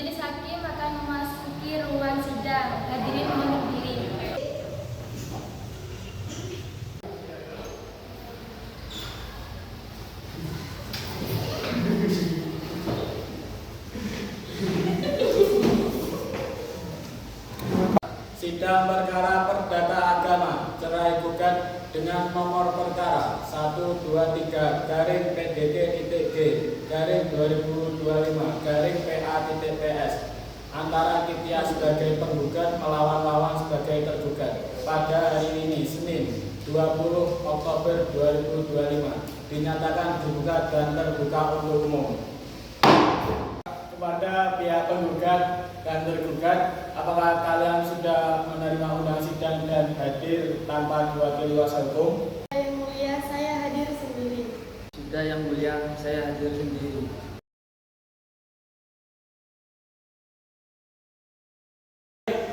Majelis hakim akan memasuki ruang sidang. Hadirin mohon berdiri. Sidang perkara perdata agama cerai gugat dengan nomor perkara 123 garing PDT.G garing 2025 garing PA.PS antara Kitya sebagai penggugat melawan Wawan sebagai tergugat pada hari ini Senin 20 Oktober 2025 dinyatakan dibuka dan terbuka untuk umum. Kepada pihak penggugat dan tergugat, apakah kalian sudah menerima undang sidang dan hadir tanpa diwakili kuasa hukum? Yang mulia, saya hadir sendiri. Sudah yang mulia, saya hadir sendiri.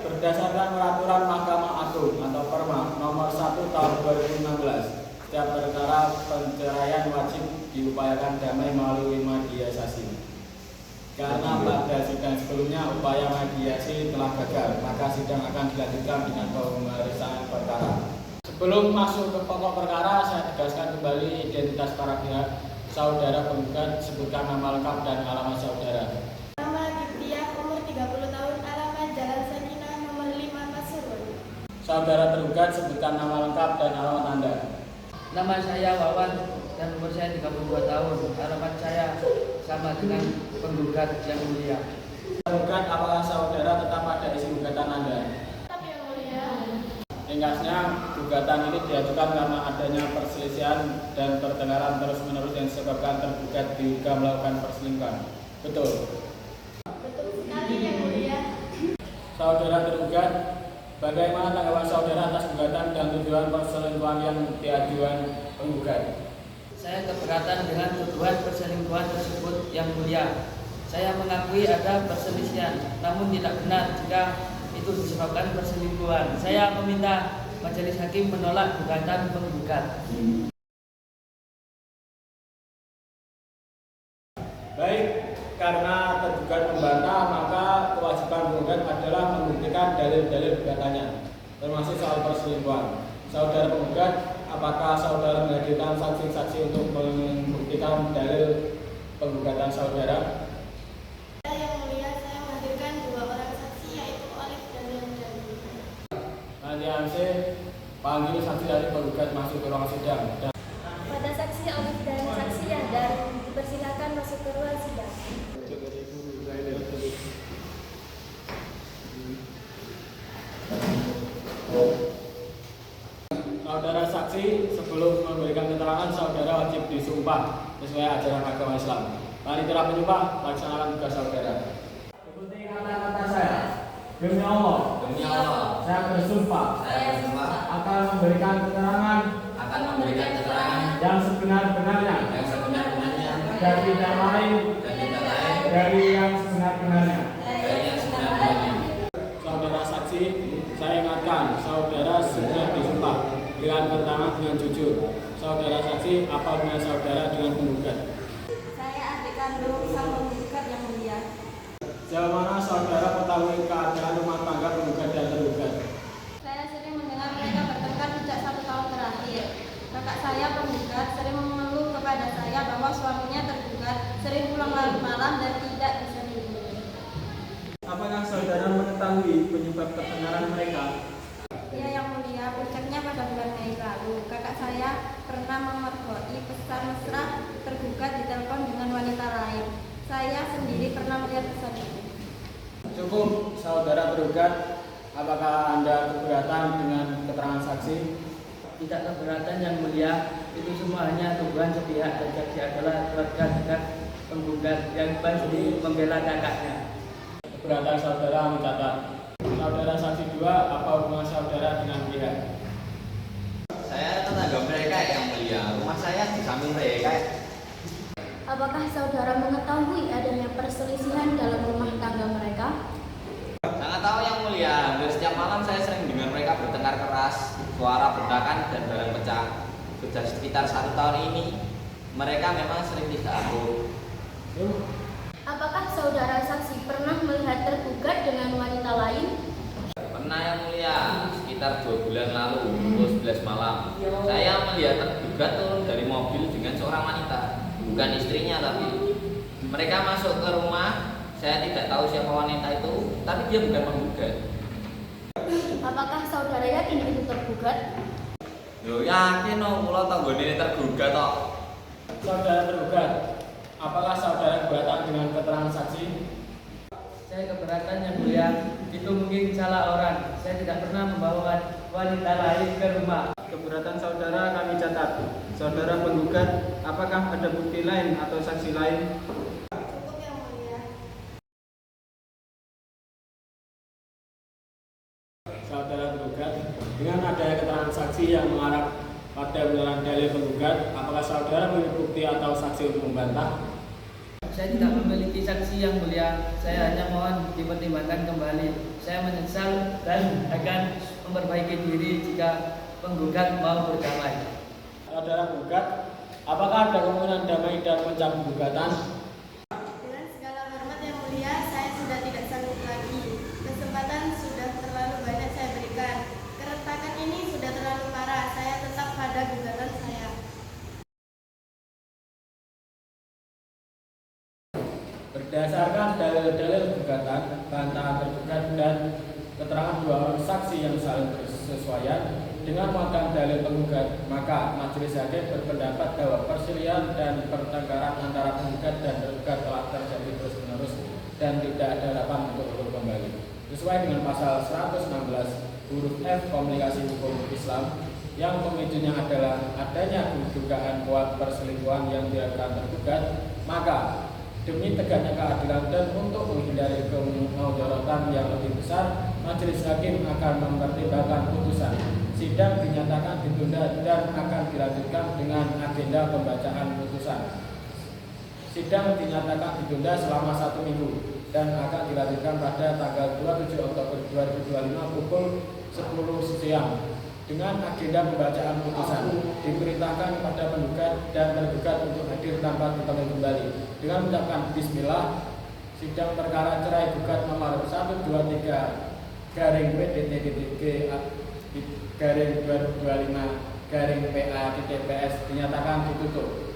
Berdasarkan peraturan Mahkamah Agung atau Perma nomor 1 tahun 2016, setiap perkara perceraian wajib diupayakan damai melalui mediasi. Karena pada sidang sebelumnya upaya mediasi telah gagal, maka sidang akan dilanjutkan dengan pemeriksaan perkara. Sebelum masuk ke pokok perkara, saya tegaskan kembali identitas para pihak. Saudara penggugat, sebutkan nama lengkap dan alamat saudara. Nama Kitya, umur 30 tahun, alamat Jalan Sakinah, nomor 5, Pasuruan. Saudara tergugat, sebutkan nama lengkap dan alamat Anda. Nama saya Wawan dan umur saya 32 tahun. Alamat saya sama dengan penggugat yang mulia. Tergugat, apakah saudara tetap pada isi gugatan Anda? Tetap yang mulia. Ringkasnya, gugatan ini diajukan karena adanya perselisihan dan pertengkaran terus-menerus yang disebabkan tergugat diduga melakukan perselingkuhan. Betul? Betul sekali yang mulia. Saudara tergugat, bagaimana tanggapan saudara atas gugatan dan tuduhan perselingkuhan yang diajukan penggugat? Saya keberatan dengan tuduhan perselingkuhan tersebut yang mulia. Saya mengakui ada perselisihan, namun tidak benar jika itu disebabkan perselingkuhan. Saya meminta majelis hakim menolak gugatan penggugat. Baik, karena tergugat membantah, maka kewajiban penggugat adalah membuktikan dalil-dalil gugatannya, termasuk soal perselingkuhan. Saudara penggugat, apakah saudara menghadirkan saksi-saksi untuk membuktikan dalil penggugatan saudara? Yang mulia, saya menghadirkan 2 orang saksi, yaitu Olive dan Dani. Nanti MC panggil saksi dari penggugat masuk ke ruang sidang. Dan Pada saksi Olive dan saksi dan dipersilakan masuk ke ruang sidang. saudara saksi, sebelum memberikan keterangan, saudara wajib disumpah sesuai ajaran agama Islam. Panitia penyumpah, laksanakan tugas saudara. Ikuti kata-kata saya. Demi Allah, saya bersumpah, akan memberikan keterangan yang sebenar-benarnya dan tidak lain dari yang sebenar-benarnya. Saudara saksi, saya ingatkan, saudara sudah disumpah dengan keterangan dengan jujur. Saudara saksi, apa hubungan saudara dengan penggugat? Saya adik kandung sang penggugat yang mulia. Sejauh mana saudara ketahui keadaan rumah tangga penggugat dan tergugat? Saya sering mendengar mereka bertengkar sejak 1 tahun terakhir. Kakak saya penggugat sering mengeluh kepada saya bahwa suaminya tergugat sering pulang larut malam dan tidak bisa tidur. Apakah saudara mengetahui penyebab pertengkaran mereka? Ya yang mulia, puncaknya pada bulan Mei lalu, kakak saya pernah memergoi pesan mesra tergugat ditelepon dengan wanita lain. Saya sendiri pernah melihat pesan itu. Cukup, saudara tergugat. Apakah Anda keberatan dengan keterangan saksi? Tidak keberatan yang mulia, itu semua hanya tuduhan sepihak dan saksi adalah keluarga dekat penggugat yang pasti membela kakaknya. Keberatan saudara mencatat. Saudara saksi 2, apa hubungan saudara dengan pihak? Saya tetangga mereka yang mulia. Rumah saya di samping mereka. Apakah saudara mengetahui adanya perselisihan dalam rumah tangga mereka? Sangat tahu yang mulia. Hampir setiap malam saya sering dengar mereka bertengkar keras, suara bentakan dan barang pecah. Sudah sekitar 1 tahun ini, mereka memang sering tidak akur. Apakah saudara saksi pernah melihat sekitar 2 bulan lalu pukul 11 malam. Saya melihat tergugat turun dari mobil dengan seorang wanita, bukan istrinya tapi. Mereka masuk ke rumah, saya tidak tahu siapa wanita itu, tapi dia bukan penggugat. Apakah saudara yakin itu tergugat? Yo yakin kula tanggone ini tergugat tok. Saudara tergugat, apakah saudara keberatan dengan keterangan saksi? Saya keberatan yang mulia, itu mungkin salah orang. Saya tidak pernah membawa wanita lain ke rumah. Keberatan saudara kami catat. Saudara penggugat, apakah ada bukti lain atau saksi lain? Cukup yang mulia. Saudara tergugat, dengan adanya keterangan saksi yang mengarah pada benaran dalil penggugat, apakah saudara memiliki bukti atau saksi untuk membantah? Saya tidak memiliki saksi yang mulia. Saya hanya mohon dipertimbangkan kembali. Saya menyesal dan akan memperbaiki diri jika penggugat mau berdamai. Saudara penggugat, apakah ada kemungkinan damai dan mencabut gugatan? Dengan segala hormat yang mulia, saya sudah tidak sanggup lagi. Kesempatan sudah terlalu banyak saya berikan. Keretakan ini sudah terlalu parah. Saya tetap pada gugatan saya. Berdasarkan dalil-dalil gugatan, bantahan tergugat dan keterangan dua orang saksi yang saling bersesuaian dengan muatan dalil penggugat, maka majelis hakim berpendapat bahwa perselisihan dan pertengkaran antara penggugat dan tergugat telah terjadi terus-menerus dan tidak ada harapan untuk ukur kembali. Sesuai dengan pasal 116 huruf F Komunikasi Hukum Islam, yang pemicunya adalah adanya dugaan kuat perselingkuhan yang dilakukan tergugat, maka demi tegaknya keadilan dan untuk menghindari kemudaratan yang lebih besar, majelis hakim akan mempertimbangkan putusan. Sidang dinyatakan ditunda dan akan dilanjutkan dengan agenda pembacaan putusan. Sidang dinyatakan ditunda selama 1 minggu dan akan dilanjutkan pada tanggal 27 Oktober 2025 pukul 10 siang. Dengan agenda pembacaan putusan, diperintahkan kepada penggugat dan tergugat untuk hadir tanpa dipanggil kembali. Dengan mengucapkan Bismillah, sidang perkara cerai gugat nomor 123 garing PDT-G garing 2025 garing PA-PS dinyatakan ditutup.